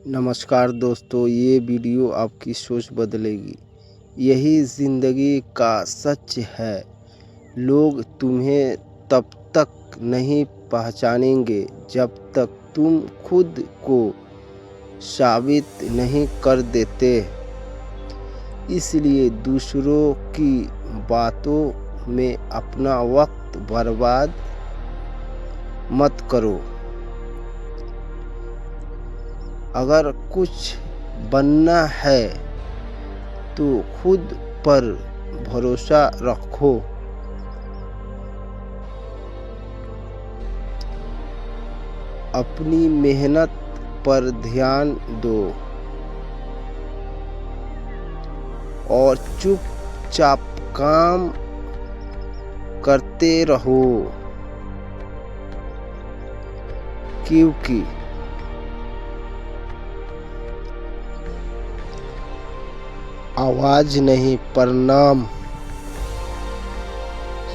नमस्कार दोस्तों, ये वीडियो आपकी सोच बदलेगी। यही ज़िंदगी का सच है। लोग तुम्हें तब तक नहीं पहचानेंगे जब तक तुम खुद को साबित नहीं कर देते। इसलिए दूसरों की बातों में अपना वक्त बर्बाद मत करो। अगर कुछ बनना है तो खुद पर भरोसा रखो। अपनी मेहनत पर ध्यान दो और चुपचाप काम करते रहो, क्योंकि आवाज नहीं परिणाम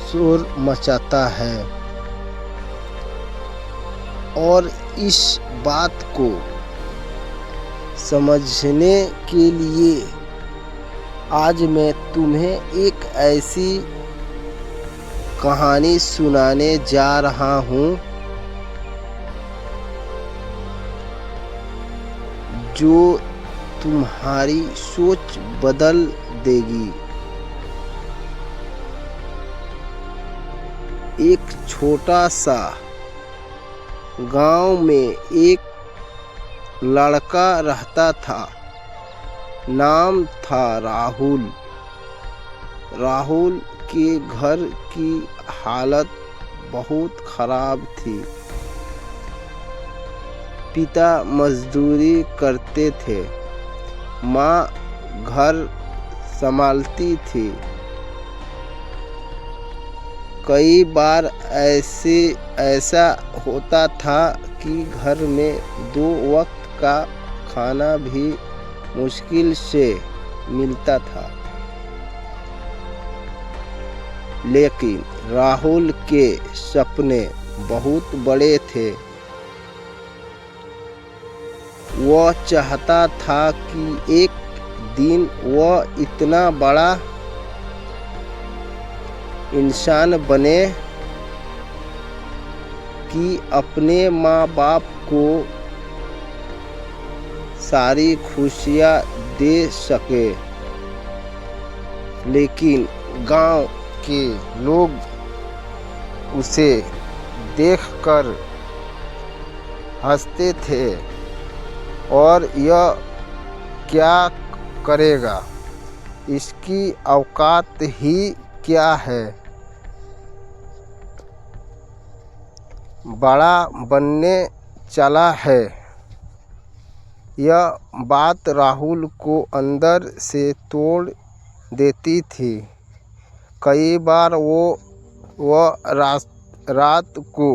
शोर मचाता है। और इस बात को समझने के लिए आज मैं तुम्हें एक ऐसी कहानी सुनाने जा रहा हूँ जो तुम्हारी सोच बदल देगी। एक छोटा सा गांव में एक लड़का रहता था। नाम था राहुल। राहुल के घर की हालत बहुत खराब थी। पिता मजदूरी करते थे, माँ घर संभालती थी। कई बार ऐसा होता था कि घर में 2 वक्त का खाना भी मुश्किल से मिलता था। लेकिन राहुल के सपने बहुत बड़े थे। वह चाहता था कि एक दिन वह इतना बड़ा इंसान बने कि अपने माँ बाप को सारी खुशियाँ दे सके। लेकिन गांव के लोग उसे देखकर हंसते थे और यह क्या करेगा, इसकी औकात ही क्या है, बड़ा बनने चला है। यह बात राहुल को अंदर से तोड़ देती थी। कई बार वह रात को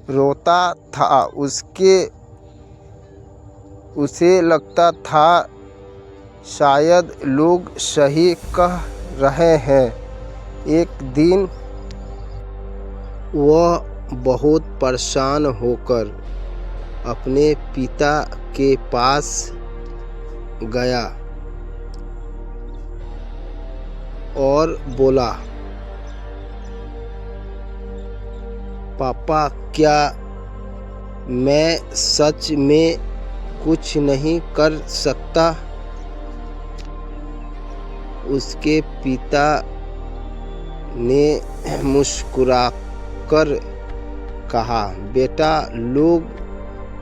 रोता था। उसे लगता था शायद लोग सही कह रहे हैं। एक दिन वह बहुत परेशान होकर अपने पिता के पास गया और बोला, पापा, क्या मैं सच में कुछ नहीं कर सकता? उसके पिता ने मुस्कुराकर कहा, बेटा, लोग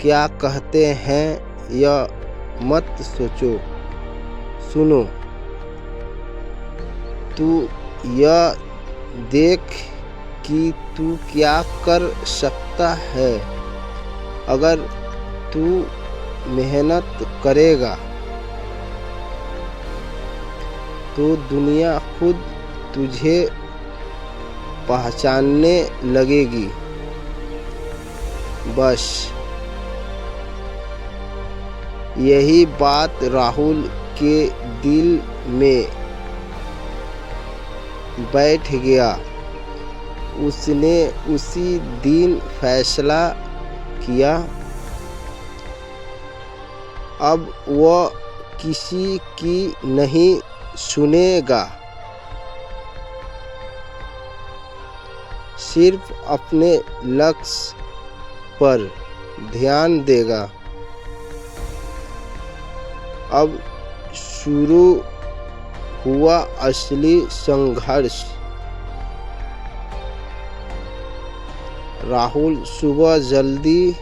क्या कहते हैं यह मत सोचो। सुनो, तू यह देख कि तू क्या कर सकता है। अगर तू मेहनत करेगा तो दुनिया खुद तुझे पहचानने लगेगी। बस यही बात राहुल के दिल में बैठ गया। उसने उसी दिन फैसला किया, अब वह किसी की नहीं सुनेगा, सिर्फ अपने लक्ष्य पर ध्यान देगा। अब शुरू हुआ असली संघर्ष। राहुल सुबह जल्दी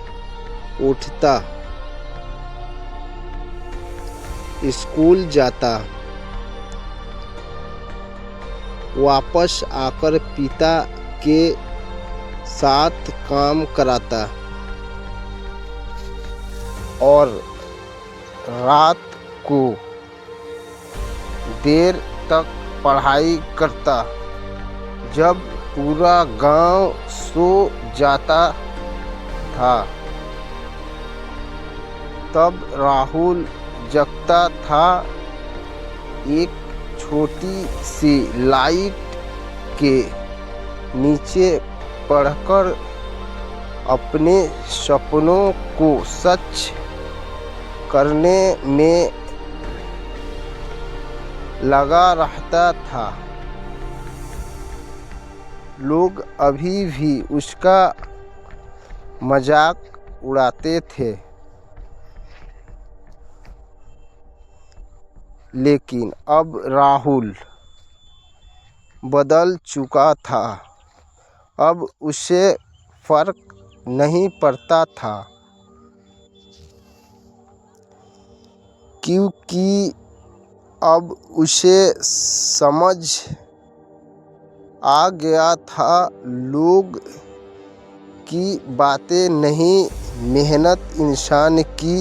उठता, स्कूल जाता, वापस आकर पिता के साथ काम कराता और रात को देर तक पढ़ाई करता। जब पूरा गांव सो जाता था, तब राहुल जगता था। एक छोटी सी लाइट के नीचे पढ़कर अपने सपनों को सच करने में लगा रहता था। लोग अभी भी उसका मजाक उड़ाते थे, लेकिन अब राहुल बदल चुका था। अब उसे फर्क नहीं पड़ता था, क्योंकि अब उसे समझ आ गया था, लोग की बातें नहीं, मेहनत इंसान की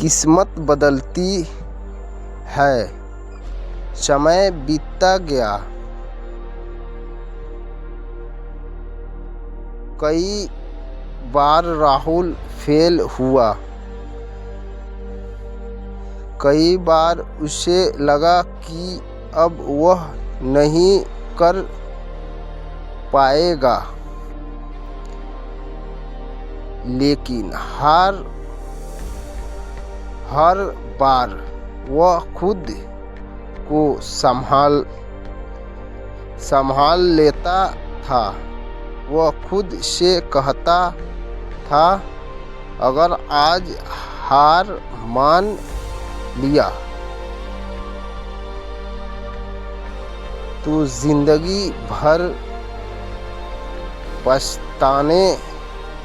किस्मत बदलती है। समय बीतता गया। कई बार राहुल फेल हुआ। कई बार उसे लगा कि अब वह नहीं कर पाएगा, लेकिन हर बार वह खुद को संभाल लेता था। वह खुद से कहता था, अगर आज हार मान लिया तो जिंदगी भर पछताने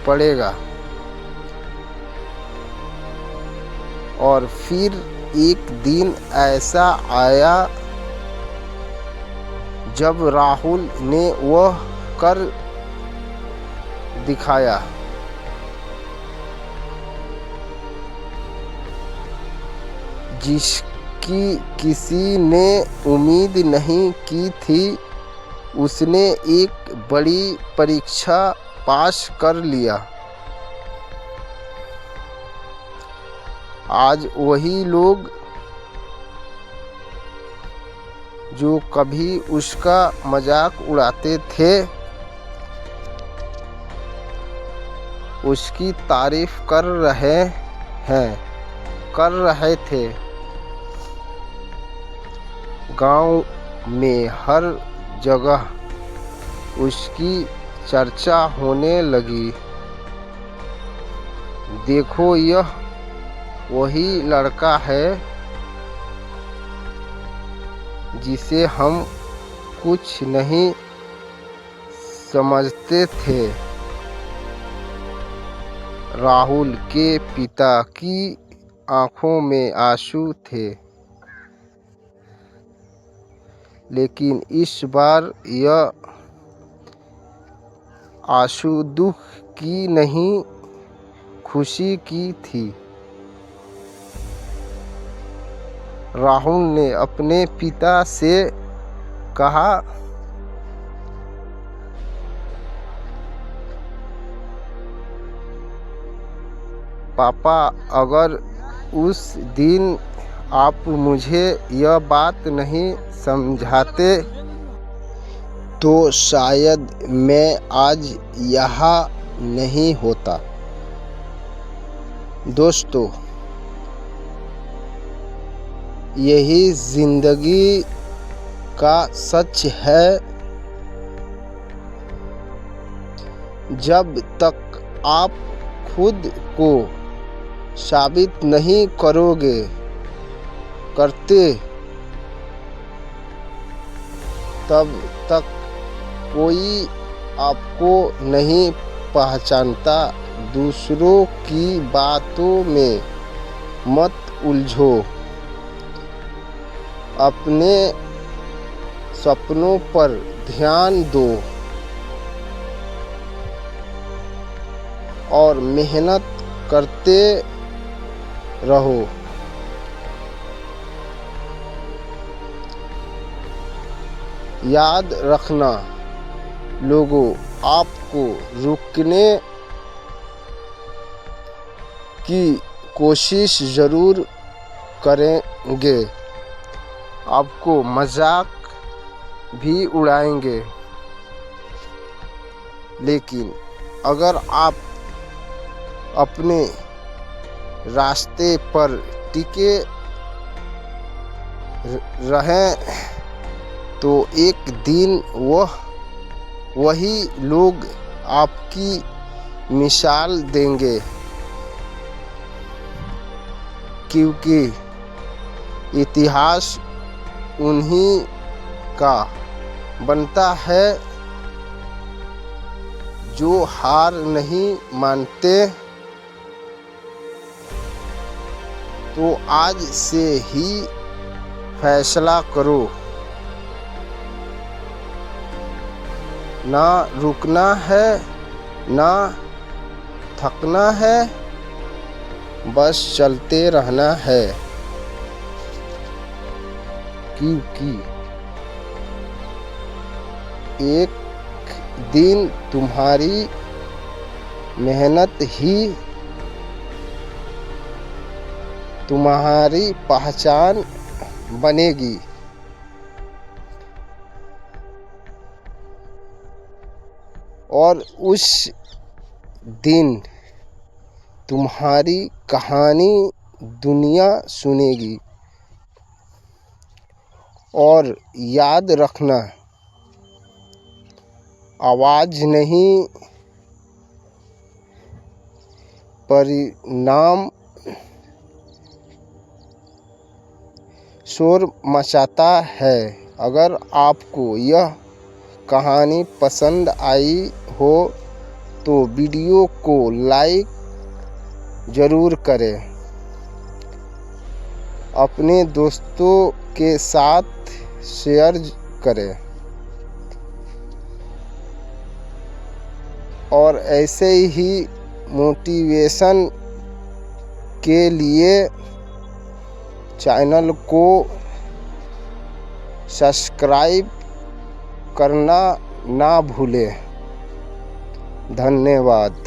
पड़ेगा। और फिर एक दिन ऐसा आया जब राहुल ने वह कर दिखाया। जिसकी किसी ने उम्मीद नहीं की थी। उसने एक बड़ी परीक्षा पास कर लिया। आज वही लोग जो कभी उसका मजाक उड़ाते थे, उसकी तारीफ कर रहे थे। गांव में हर जगह उसकी चर्चा होने लगी। देखो, यह वही लड़का है जिसे हम कुछ नहीं समझते थे। राहुल के पिता की आंखों में आंसू थे, लेकिन इस बार यह आंसू दुख की नहीं, खुशी की थी। राहुल ने अपने पिता से कहा, पापा, अगर उस दिन आप मुझे यह बात नहीं समझाते तो शायद मैं आज यहाँ नहीं होता। दोस्तों, यही जिंदगी का सच है। जब तक आप खुद को साबित नहीं करते, तब तक कोई आपको नहीं पहचानता। दूसरों की बातों में मत उलझो, अपने सपनों पर ध्यान दो और मेहनत करते रहो। याद रखना, लोगों आपको रुकने की कोशिश ज़रूर करेंगे, आपको मजाक भी उड़ाएंगे, लेकिन अगर आप अपने रास्ते पर टिके रहें तो एक दिन वही लोग आपकी मिसाल देंगे, क्योंकि इतिहास उन्हीं का बनता है जो हार नहीं मानते। तो आज से ही फैसला करो, ना रुकना है ना थकना है, बस चलते रहना है, क्योंकि एक दिन तुम्हारी मेहनत ही तुम्हारी पहचान बनेगी। और उस दिन तुम्हारी कहानी दुनिया सुनेगी। और याद रखना, आवाज़ नहीं, परिणाम शोर मचाता है। अगर आपको यह कहानी पसंद आई हो तो वीडियो को लाइक ज़रूर करें, अपने दोस्तों के साथ शेयर करें और ऐसे ही मोटिवेशन के लिए चैनल को सब्सक्राइब करना ना भूलें। धन्यवाद।